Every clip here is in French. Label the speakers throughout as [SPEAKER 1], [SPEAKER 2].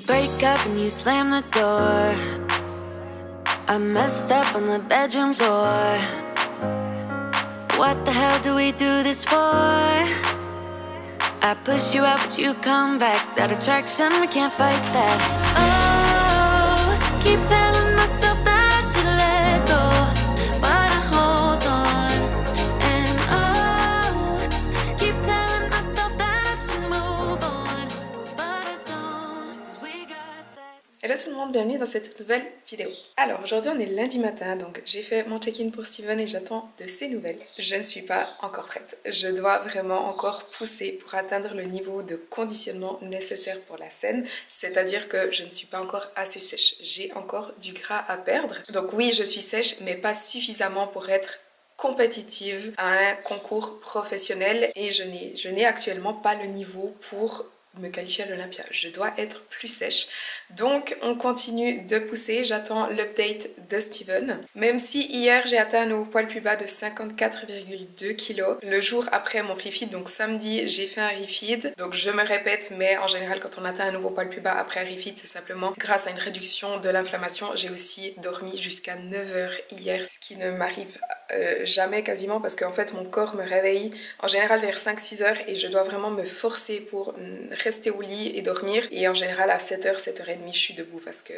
[SPEAKER 1] break up and you slam the door. I messed up on the bedroom floor. What the hell do we do this for? I push you out but you come back. That attraction, we can't fight that. Oh, keep telling myself that I should let go, but I hold on. And oh, keep telling myself that I should move on, but I don't, 'cause we got that.
[SPEAKER 2] Hello tout le monde, bienvenue dans cette nouvelle vidéo. Alors aujourd'hui on est lundi matin, donc j'ai fait mon check-in pour Steven et j'attends de ses nouvelles. Je ne suis pas encore prête. Je dois vraiment encore pousser pour atteindre le niveau de conditionnement nécessaire pour la scène, c'est-à-dire que je ne suis pas encore assez sèche. J'ai encore du gras à perdre. Donc oui, je suis sèche, mais pas suffisamment pour être compétitive à un concours professionnel et je n'ai actuellement pas le niveau pour me qualifier à l'Olympia. Je dois être plus sèche. Donc on continue de pousser. J'attends l'update de Steven. Même si hier j'ai atteint un nouveau poids le plus bas de 54,2 kg. Le jour après mon refeed, donc samedi, j'ai fait un refeed. Donc je me répète, mais en général quand on atteint un nouveau poids le plus bas après un refeed, c'est simplement grâce à une réduction de l'inflammation. J'ai aussi dormi jusqu'à 9 h hier, ce qui ne m'arrive jamais quasiment parce qu'en fait mon corps me réveille en général vers 5-6 h et je dois vraiment me forcer pour rester au lit et dormir, et en général à 7 h, 7 h 30 je suis debout parce que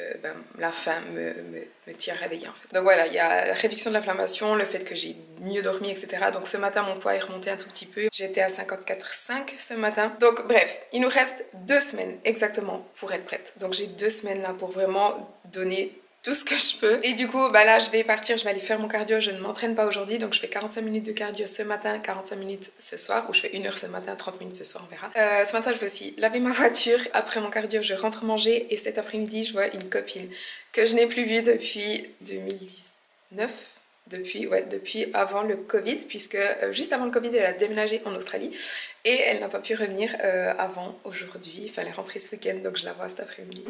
[SPEAKER 2] la faim me tient réveillée en fait. Donc voilà, il y a la réduction de l'inflammation, le fait que j'ai mieux dormi, etc. Donc ce matin mon poids est remonté un tout petit peu, j'étais à 54,5 ce matin. Donc bref, il nous reste 2 semaines exactement pour être prête. Donc j'ai 2 semaines là pour vraiment donner tout ce que je peux. Et du coup, là, je vais partir, je vais aller faire mon cardio. Je ne m'entraîne pas aujourd'hui, donc je fais 45 minutes de cardio ce matin, 45 minutes ce soir, ou je fais 1 heure ce matin, 30 minutes ce soir, on verra. Ce matin, je vais aussi laver ma voiture. Après mon cardio, je rentre manger. Et cet après-midi, je vois une copine que je n'ai plus vue depuis 2019. Depuis avant le Covid, puisque juste avant le Covid, elle a déménagé en Australie et elle n'a pas pu revenir avant aujourd'hui. Il fallait rentrer ce week-end, donc je la vois cet après-midi.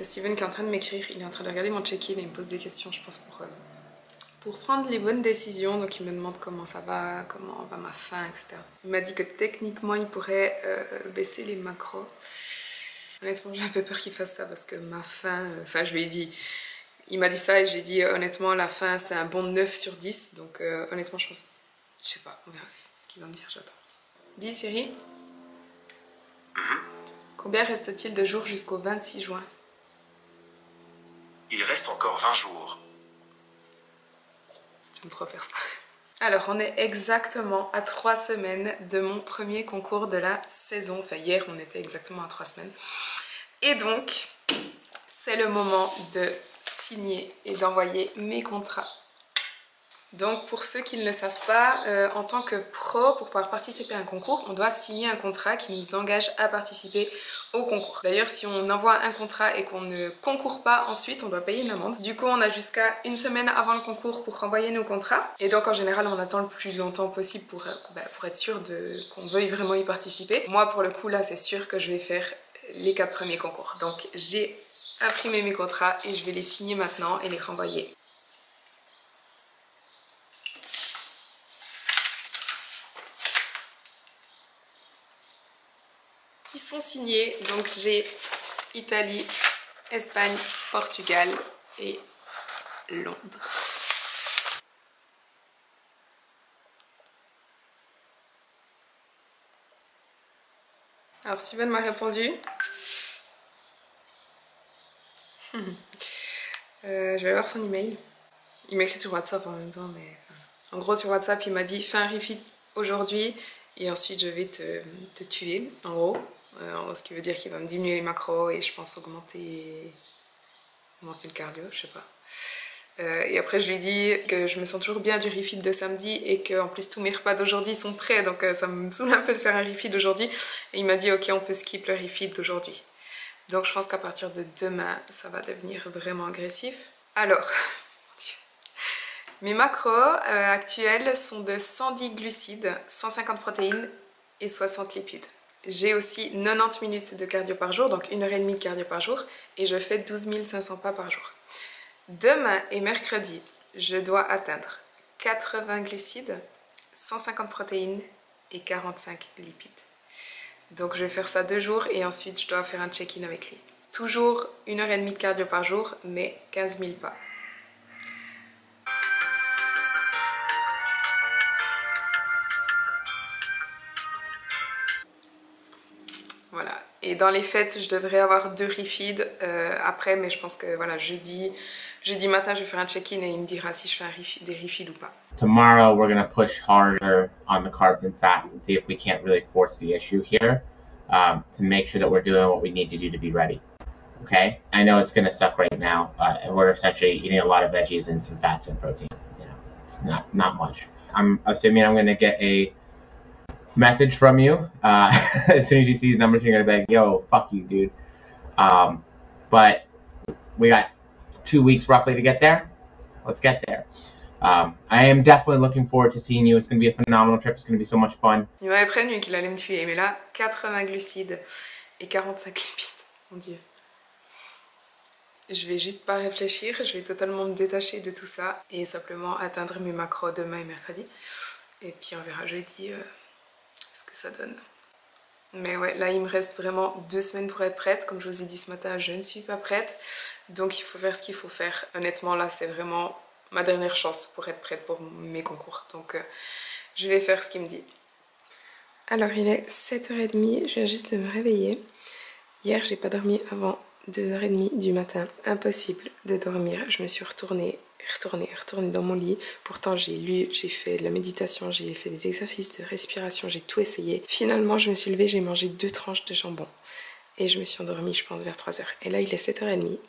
[SPEAKER 2] Steven qui est en train de m'écrire, il est en train de regarder mon check-in et il me pose des questions, je pense, pour prendre les bonnes décisions. Donc il me demande comment ça va, comment va ma faim, etc. Il m'a dit que techniquement il pourrait baisser les macros. Honnêtement, j'ai un peu peur qu'il fasse ça parce que ma faim, je lui ai dit, il m'a dit ça et j'ai dit honnêtement la faim c'est un bon 9 sur 10. Donc honnêtement je pense, je sais pas, on verra ce qu'il va me dire, j'attends. Dis Siri, combien reste-t-il de jours jusqu'au 26 juin?
[SPEAKER 3] Il reste encore 20 jours.
[SPEAKER 2] J'aime trop faire ça. Alors, on est exactement à 3 semaines de mon premier concours de la saison. Enfin, hier, on était exactement à 3 semaines. Et donc, c'est le moment de signer et d'envoyer mes contrats. Donc, pour ceux qui ne le savent pas, en tant que pro, pour pouvoir participer à un concours, on doit signer un contrat qui nous engage à participer au concours. D'ailleurs, si on envoie un contrat et qu'on ne concourt pas ensuite, on doit payer une amende. Du coup, on a jusqu'à 1 semaine avant le concours pour renvoyer nos contrats. Et donc, en général, on attend le plus longtemps possible pour être sûr qu'on veuille vraiment y participer. Moi, pour le coup, là, c'est sûr que je vais faire les 4 premiers concours. Donc, j'ai imprimé mes contrats et je vais les signer maintenant et les renvoyer. qui sont signés. Donc j'ai Italie, Espagne, Portugal et Londres. Alors Steven m'a répondu. Je vais voir son email. Il m'écrit sur WhatsApp en même temps, mais en gros sur WhatsApp il m'a dit fais un refit aujourd'hui et ensuite je vais te tuer en gros. Ce qui veut dire qu'il va me diminuer les macros et je pense augmenter le cardio, je sais pas. Et après je lui dis que je me sens toujours bien du refit de samedi et que en plus tous mes repas d'aujourd'hui sont prêts, donc ça me saoule un peu de faire un refit d'aujourd'hui. Et il m'a dit ok, on peut skip le refit d'aujourd'hui. Donc je pense qu'à partir de demain ça va devenir vraiment agressif. Alors mes macros actuels sont de 110 glucides, 150 protéines et 60 lipides. J'ai aussi 90 minutes de cardio par jour, donc 1h30 de cardio par jour, et je fais 12 500 pas par jour. Demain et mercredi, je dois atteindre 80 glucides, 150 protéines et 45 lipides. Donc je vais faire ça 2 jours et ensuite je dois faire un check-in avec lui. Toujours 1h30 de cardio par jour, mais 15 000 pas. Voilà, et dans les fêtes, je devrais avoir 2 refeeds après, mais je pense que voilà, jeudi matin, je vais faire un check-in et il me dira si je fais des refeeds ou pas.
[SPEAKER 3] Tomorrow, we're going to push harder on the carbs and fats and see if we can't really force the issue here to make sure that we're doing what we need to do to be ready. Okay? I know it's going to suck right now, and we're essentially eating a lot of veggies and some fats and protein. You know, it's not much. I'm assuming I'm going to get a message from you as soon as you see these numbers. You're going to be like, yo, fuck you, dude. But we got 2 weeks roughly to get there. Let's get there. I am definitely looking forward to seeing you. It's going to be a phenomenal trip. It's going to be so much fun.
[SPEAKER 2] Il m'avait prévenu qu'il allait me tuer, mais là, 80 glucides et 45 lipides. Mon Dieu. Je vais juste pas réfléchir, je vais totalement me détacher de tout ça et simplement atteindre mes macros demain et mercredi. Et puis on verra jeudi ce que ça donne. Mais ouais, là il me reste vraiment 2 semaines pour être prête. Comme je vous ai dit ce matin, je ne suis pas prête. Donc il faut faire ce qu'il faut faire. Honnêtement là c'est vraiment ma dernière chance pour être prête pour mes concours. Donc je vais faire ce qu'il me dit. Alors il est 7h30, je viens juste de me réveiller. Hier j'ai pas dormi avant 2h30 du matin. Impossible de dormir. Je me suis retournée dans mon lit. Pourtant j'ai lu, j'ai fait de la méditation, j'ai fait des exercices de respiration, j'ai tout essayé. Finalement je me suis levée, j'ai mangé 2 tranches de jambon. Et je me suis endormie je pense vers 3h. Et là il est 7h30 et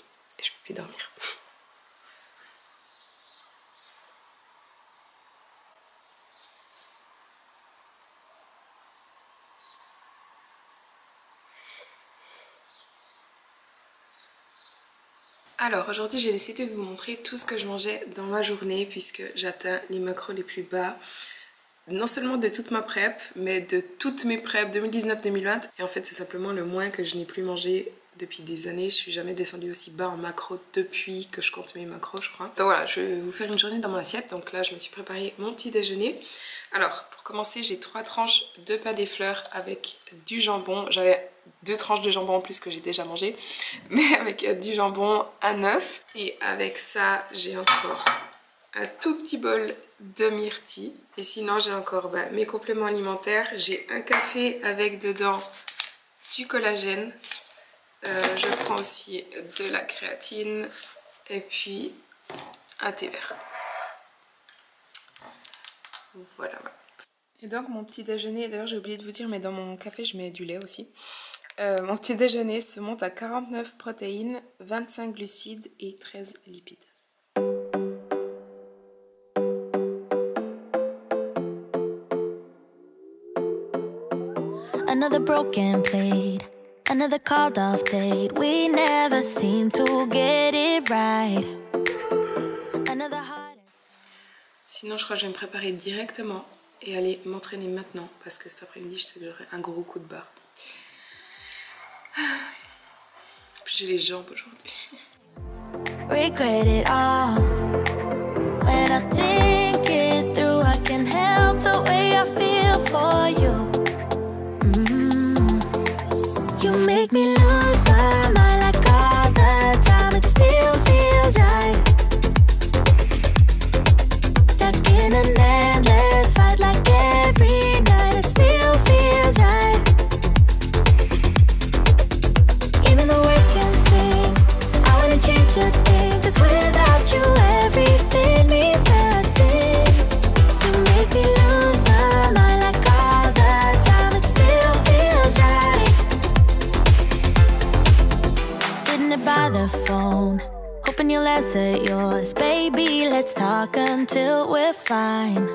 [SPEAKER 2] je peux plus dormir. Alors aujourd'hui j'ai décidé de vous montrer tout ce que je mangeais dans ma journée puisque j'atteins les macros les plus bas. Non seulement de toute ma prep mais de toutes mes preps 2019-2020. Et en fait c'est simplement le moins que je n'ai plus mangé depuis des années. Je suis jamais descendue aussi bas en macros depuis que je compte mes macros je crois. Donc voilà, je vais vous faire une journée dans mon assiette. Donc là je me suis préparé mon petit déjeuner. Alors pour commencer j'ai 3 tranches de pain des fleurs avec du jambon. J'avais 2 tranches de jambon en plus que j'ai déjà mangé, mais avec du jambon, un œuf. Et avec ça, j'ai encore un tout petit bol de myrtille. Et sinon, j'ai encore mes compléments alimentaires. J'ai un café avec dedans du collagène. Je prends aussi de la créatine et puis un thé vert. Voilà. Et donc mon petit déjeuner, d'ailleurs j'ai oublié de vous dire, mais dans mon café je mets du lait aussi. Mon petit déjeuner se monte à 49 protéines, 25 glucides et 13 lipides.
[SPEAKER 1] Another broken plate, another called off date. We never seem to get it right. Another heart.
[SPEAKER 2] Sinon je crois que je vais me préparer directement et aller m'entraîner maintenant parce que cet après-midi je sais que j'aurai un gros coup de barre. J'ai les jambes aujourd'hui.
[SPEAKER 1] Regret it all. When I think it through, I can help the way I feel for you. until we're fine.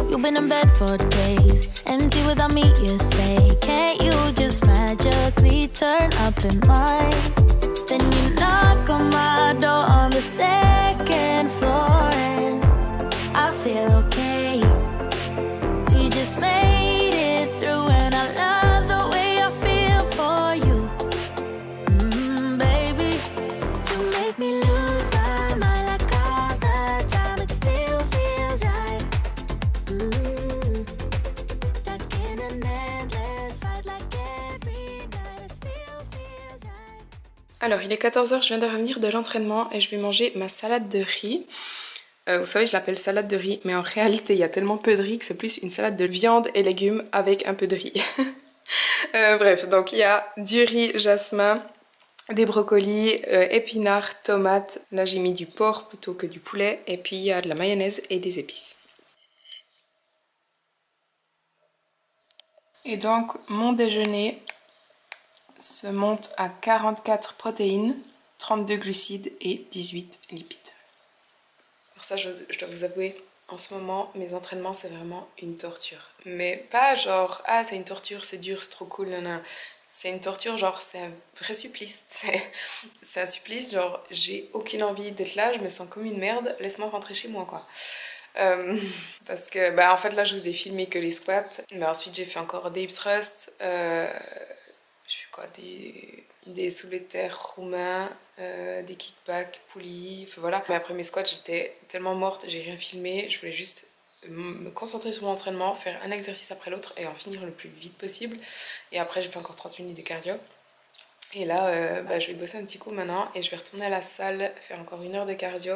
[SPEAKER 1] You've been in bed for days, empty without me, you say. Can't you just magically turn up in mine? Then you knock on my door on the second floor and I feel okay. We just made it through and I love the way I feel for you. Baby, you make me lose my mind like all the time. It still feels right. Stuck in an endless fight like every night. It still feels right.
[SPEAKER 2] Alors il est 14h, je viens de revenir de l'entraînement et je vais manger ma salade de riz. Vous savez, je l'appelle salade de riz, mais en réalité il y a tellement peu de riz que c'est plus une salade de viande et légumes avec un peu de riz. Bref, donc il y a du riz jasmin, des brocolis, épinards, tomates. Là j'ai mis du porc plutôt que du poulet. Et puis il y a de la mayonnaise et des épices. Et donc mon déjeuner se monte à 44 protéines, 32 glucides et 18 lipides. Alors ça je dois vous avouer, en ce moment mes entraînements c'est vraiment une torture. Mais pas genre ah c'est une torture, c'est dur, c'est trop cool, non. C'est une torture, genre c'est un vrai supplice. C'est un supplice, genre j'ai aucune envie d'être là, je me sens comme une merde, laisse-moi rentrer chez moi quoi. Parce que bah en fait là je vous ai filmé que les squats, mais ensuite j'ai fait encore des hip thrusts, je fais quoi, des soulevés de terre roumains, des kickbacks, poulies, enfin voilà. Mais après mes squats j'étais tellement morte, j'ai rien filmé, je voulais juste me concentrer sur mon entraînement, faire un exercice après l'autre et en finir le plus vite possible. Et après j'ai fait encore 30 minutes de cardio. Et là bah, je vais bosser un petit coup maintenant et je vais retourner à la salle, faire encore 1 heure de cardio.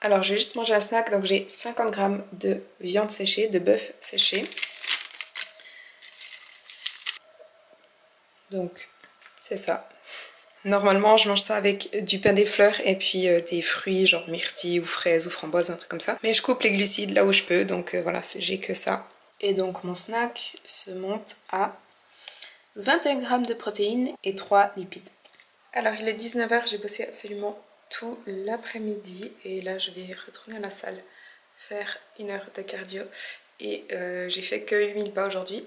[SPEAKER 2] Alors j'ai juste mangé un snack, donc j'ai 50 g de viande séchée, de bœuf séché. Donc c'est ça. Normalement je mange ça avec du pain des fleurs et puis des fruits genre myrtilles ou fraises ou framboises, un truc comme ça. Mais je coupe les glucides là où je peux, donc voilà, j'ai que ça. Et donc mon snack se monte à 21 g de protéines et 3 lipides. Alors il est 19h, j'ai bossé absolument tout l'après-midi et là je vais retourner à la salle faire 1 heure de cardio et j'ai fait que 8000 pas aujourd'hui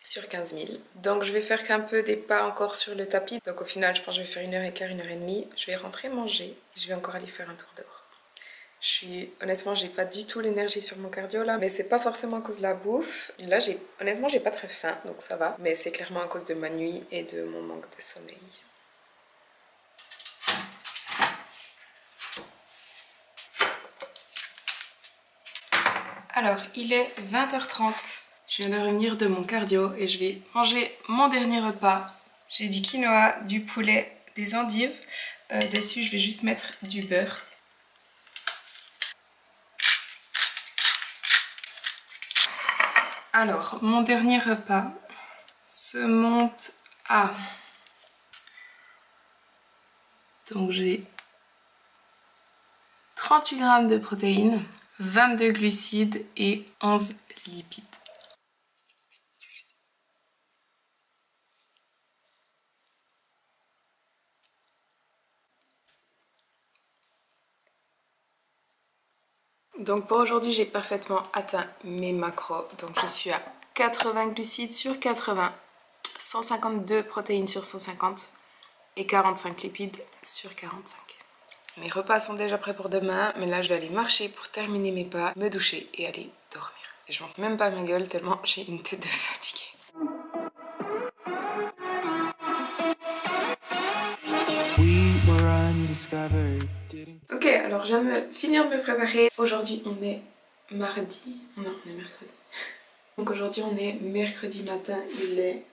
[SPEAKER 2] sur 15 000. Donc je vais faire qu'un peu des pas encore sur le tapis, donc au final je pense que je vais faire 1h15, 1h30. Je vais rentrer manger et je vais encore aller faire un tour dehors. Honnêtement j'ai pas du tout l'énergie de faire mon cardio là, mais c'est pas forcément à cause de la bouffe. Là honnêtement j'ai pas très faim donc ça va, mais c'est clairement à cause de ma nuit et de mon manque de sommeil. Alors, il est 20h30, je viens de revenir de mon cardio et je vais manger mon dernier repas. J'ai du quinoa, du poulet, des endives. Dessus, je vais juste mettre du beurre. Alors, mon dernier repas se monte à... Donc, j'ai 38 g de protéines, 22 glucides et 11 lipides. Donc pour aujourd'hui, j'ai parfaitement atteint mes macros. Donc je suis à 80 glucides sur 80, 152 protéines sur 150 et 45 lipides sur 45. Mes repas sont déjà prêts pour demain, mais là je vais aller marcher pour terminer mes pas, me doucher et aller dormir. Et je montre même pas ma gueule tellement j'ai une tête de fatiguée. Ok, alors je viens finir de me préparer. Aujourd'hui on est mardi, non on est mercredi. Donc aujourd'hui on est mercredi matin, il est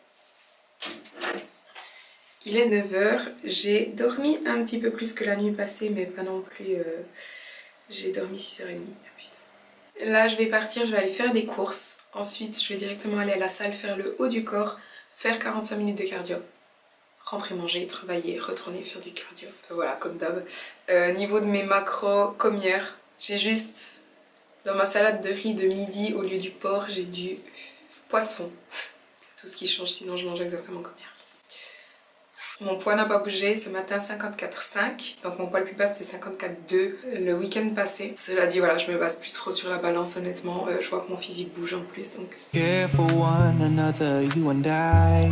[SPEAKER 2] 9h, j'ai dormi un petit peu plus que la nuit passée, mais pas non plus, j'ai dormi 6h30, ah, putain. Là je vais partir, je vais aller faire des courses, ensuite je vais directement aller à la salle faire le haut du corps, faire 45 minutes de cardio, rentrer manger, travailler, retourner faire du cardio, enfin, voilà comme d'hab. Niveau de mes macros, comme hier, j'ai juste, dans ma salade de riz de midi, au lieu du porc, j'ai du poisson. tout ce qui change, sinon je mange exactement comme hier. Mon poids n'a pas bougé, ce matin 54,5, donc mon poids le plus bas c'était 54,2 le week-end passé. Cela dit, voilà, je me base plus trop sur la balance honnêtement, je vois que mon physique bouge en plus donc...
[SPEAKER 4] Care for one another, you and I.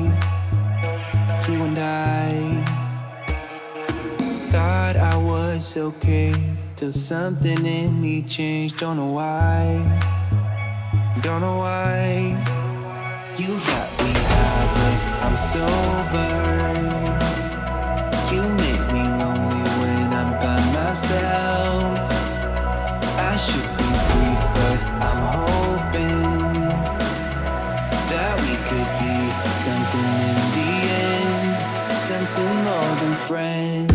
[SPEAKER 4] Thought I was okay, till something in me changed, don't know why. You got me high when I'm sober. You make me lonely when I'm by myself. I should be free, but I'm hoping that we could be something in the end, something more than friends.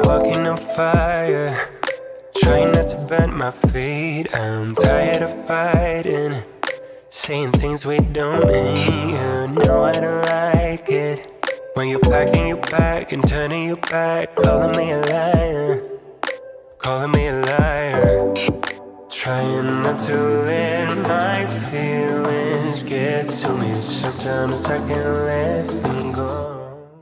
[SPEAKER 5] Walking on fire, trying not to burn my feet. I'm tired of fighting, saying things we don't mean. You know I don't like it when you're packing your bag and turning your back, calling me a liar, calling me a liar. Trying not to let my feelings get to me. Sometimes I can't let them go.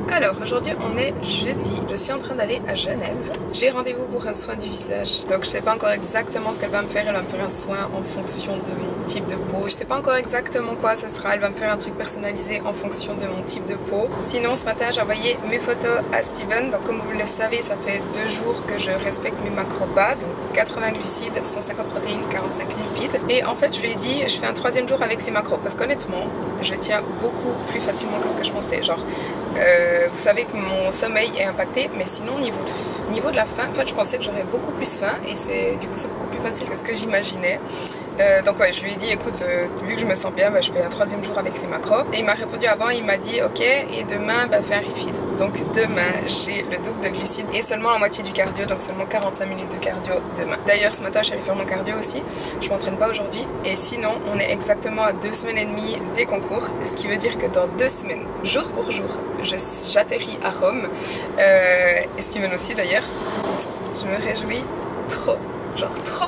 [SPEAKER 2] Alors aujourd'hui on est jeudi, je suis en train d'aller à Genève. J'ai rendez-vous pour un soin du visage. Donc je sais pas encore exactement ce qu'elle va me faire. Elle va me faire un soin en fonction de mon type de peau. Je sais pas encore exactement quoi ça sera. Elle va me faire un truc personnalisé en fonction de mon type de peau. Sinon ce matin j'ai envoyé mes photos à Steven. Donc comme vous le savez, ça fait 2 jours que je respecte mes macros bas. Donc 80 glucides, 150 protéines, 45 lipides. Et en fait je lui ai dit je fais un 3e jour avec ces macros. Parce qu'honnêtement je tiens beaucoup plus facilement que ce que je pensais. Genre vous savez que mon sommeil est impacté, mais sinon niveau de la faim, en fait je pensais que j'aurais beaucoup plus faim et du coup c'est beaucoup plus facile que ce que j'imaginais. Donc ouais, je lui ai dit écoute, vu que je me sens bien, je fais un 3e jour avec ces macros. Et il m'a répondu avant, il m'a dit ok, et demain fais un refeed. Donc demain j'ai le double de glucides et seulement la moitié du cardio, donc seulement 45 minutes de cardio demain. D'ailleurs ce matin je suis allée faire mon cardio aussi, je m'entraîne pas aujourd'hui. Et sinon on est exactement à 2 semaines et demie des concours, ce qui veut dire que dans 2 semaines, jour pour jour, j'atterris à Rome, et Steven aussi d'ailleurs. Je me réjouis trop, genre trop.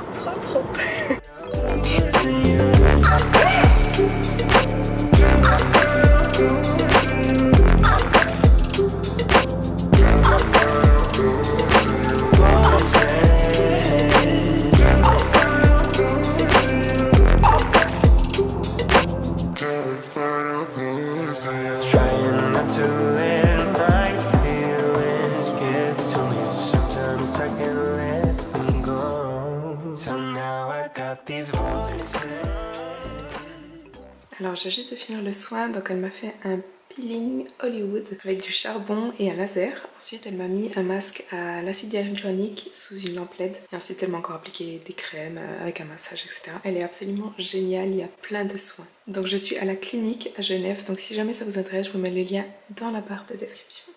[SPEAKER 2] Alors j'ai juste de finir le soin, donc elle m'a fait un peeling Hollywood avec du charbon et un laser. Ensuite elle m'a mis un masque à l'acide hyaluronique sous une lampe LED. Et ensuite elle m'a encore appliqué des crèmes avec un massage, etc. Elle est absolument géniale, il y a plein de soins. Donc je suis à la clinique à Genève, donc si jamais ça vous intéresse, je vous mets les liens dans la barre de description.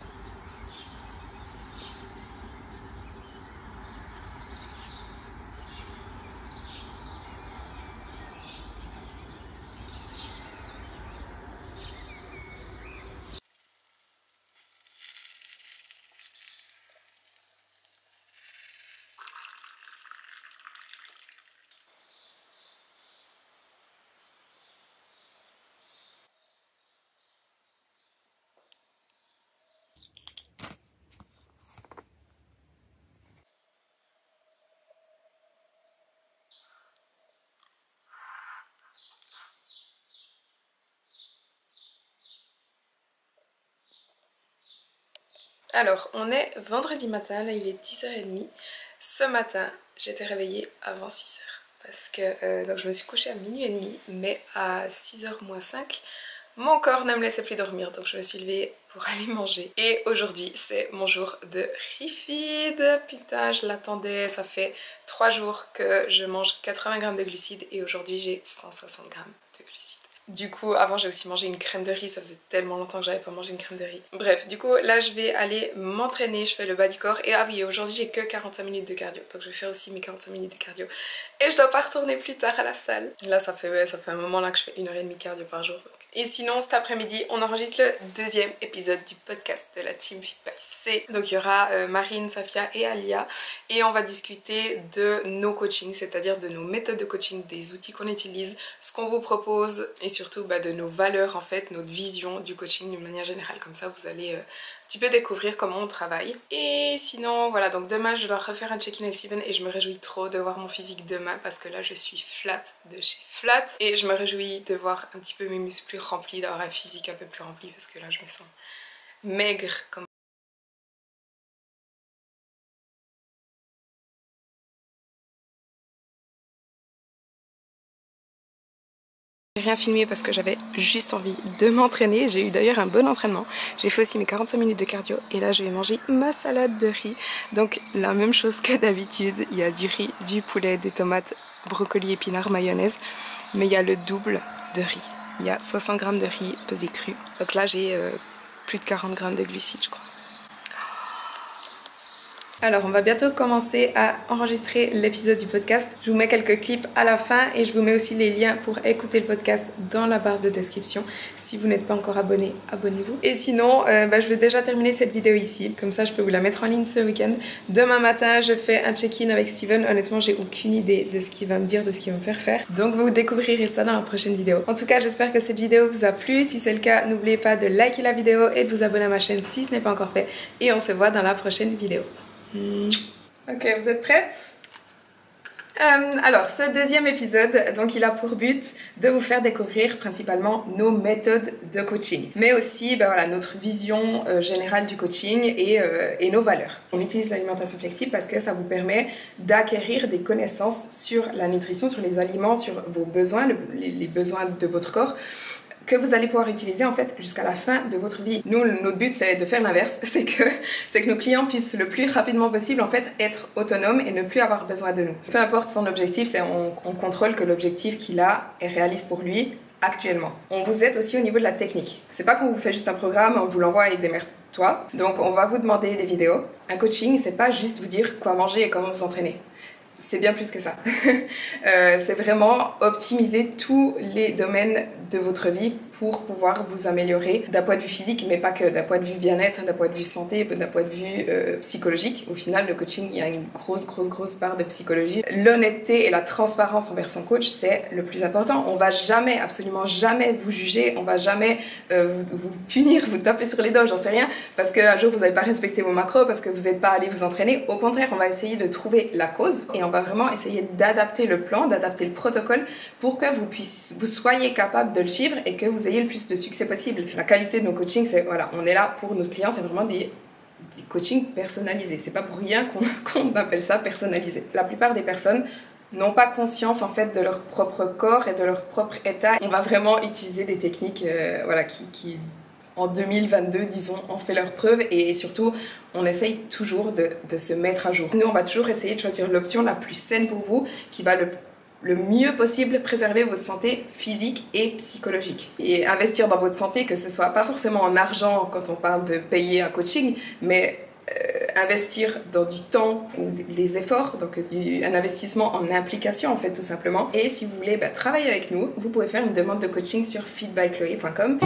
[SPEAKER 2] Alors, on est vendredi matin, là il est 10h30. Ce matin, j'étais réveillée avant 6h. Parce que donc je me suis couchée à minuit et demi, mais à 6h moins 5, Mon corps ne me laissait plus dormir, donc je me suis levée pour aller manger. Et aujourd'hui, c'est mon jour de refeed. Putain, je l'attendais. Ça fait 3 jours que je mange 80 grammes de glucides et aujourd'hui, j'ai 160 grammes de glucides. Du coup, avant j'ai aussi mangé une crème de riz, ça faisait tellement longtemps que j'avais pas mangé une crème de riz. Bref, du coup, là je vais aller m'entraîner, je fais le bas du corps. Et ah oui, aujourd'hui j'ai que 45 minutes de cardio, donc je vais faire aussi mes 45 minutes de cardio. Et je dois pas retourner plus tard à la salle. Là ça fait un moment là que je fais 1h30 de cardio par jour. Donc. Et sinon, cet après-midi, on enregistre le 2e épisode du podcast de la Team Fit by C. Donc il y aura Marine, Safia et Alia. Et on va discuter de nos coachings, c'est-à-dire de nos méthodes de coaching, des outils qu'on utilise, ce qu'on vous propose et surtout de nos valeurs en fait, notre vision du coaching d'une manière générale. Comme ça, vous allez un petit peu découvrir comment on travaille. Et sinon, voilà, donc demain, je dois refaire un check-in avec Steven et je me réjouis trop de voir mon physique demain parce que là, je suis flat de chez flat. Et je me réjouis de voir un petit peu mes muscles plus remplis, d'avoir un physique un peu plus rempli parce que là, je me sens maigre comme... J'ai rien filmé parce que j'avais juste envie de m'entraîner. J'ai eu d'ailleurs un bon entraînement. J'ai fait aussi mes 45 minutes de cardio et là je vais manger ma salade de riz. Donc la même chose que d'habitude, il y a du riz, du poulet, des tomates, brocolis, épinards, mayonnaise. Mais il y a le double de riz. Il y a 60 grammes de riz pesé cru. Donc là j'ai plus de 40 grammes de glucides je crois. Alors on va bientôt commencer à enregistrer l'épisode du podcast. Je vous mets quelques clips à la fin et je vous mets aussi les liens pour écouter le podcast dans la barre de description. Si vous n'êtes pas encore abonné, abonnez-vous. Et sinon, je vais déjà terminer cette vidéo ici. Comme ça, je peux vous la mettre en ligne ce week-end. Demain matin, je fais un check-in avec Steven. Honnêtement, j'ai aucune idée de ce qu'il va me dire, de ce qu'il va me faire faire. Donc vous découvrirez ça dans la prochaine vidéo. En tout cas, j'espère que cette vidéo vous a plu. Si c'est le cas, n'oubliez pas de liker la vidéo et de vous abonner à ma chaîne si ce n'est pas encore fait. Et on se voit dans la prochaine vidéo. Ok, vous êtes prêtes? Alors, ce 2e épisode, donc il a pour but de vous faire découvrir principalement nos méthodes de coaching, mais aussi notre vision générale du coaching et nos valeurs. On utilise l'alimentation flexible parce que ça vous permet d'acquérir des connaissances sur la nutrition, sur les aliments, sur vos besoins, les besoins de votre corps, que vous allez pouvoir utiliser en fait jusqu'à la fin de votre vie. Nous, notre but c'est de faire l'inverse, c'est que nos clients puissent le plus rapidement possible en fait être autonomes et ne plus avoir besoin de nous. Peu importe son objectif, on contrôle que l'objectif qu'il a est réaliste pour lui actuellement. On vous aide aussi au niveau de la technique. C'est pas qu'on vous fait juste un programme, on vous l'envoie et démerde-toi. Donc on va vous demander des vidéos. Un coaching, c'est pas juste vous dire quoi manger et comment vous entraîner. C'est bien plus que ça. C'est vraiment optimiser tous les domaines de votre vie pour pouvoir vous améliorer d'un point de vue physique, mais pas que, d'un point de vue bien-être, d'un point de vue santé, d'un point de vue psychologique. Au final, le coaching, il y a une grosse part de psychologie. L'honnêteté et la transparence envers son coach, c'est le plus important. On va jamais, absolument jamais vous juger, on va jamais vous punir, vous taper sur les doigts, j'en sais rien, parce qu'un jour vous n'avez pas respecté vos macros, parce que vous n'êtes pas allé vous entraîner. Au contraire, on va essayer de trouver la cause et on va vraiment essayer d'adapter le plan, d'adapter le protocole pour que vous soyez capable de le suivre et que vous ayez le plus de succès possible. La qualité de nos coachings, c'est voilà, on est là pour nos clients, c'est vraiment des coachings personnalisés. C'est pas pour rien qu'on appelle ça personnalisé. La plupart des personnes n'ont pas conscience en fait de leur propre corps et de leur propre état. On va vraiment utiliser des techniques qui en 2022, disons, ont fait leurs preuves et surtout, on essaye toujours de se mettre à jour. Nous, on va toujours essayer de choisir l'option la plus saine pour vous, qui va le mieux possible préserver votre santé physique et psychologique. Et investir dans votre santé, que ce soit pas forcément en argent quand on parle de payer un coaching, mais investir dans du temps ou des efforts, donc un investissement en implication en fait tout simplement. Et si vous voulez travailler avec nous, vous pouvez faire une demande de coaching sur fitbychloé.com.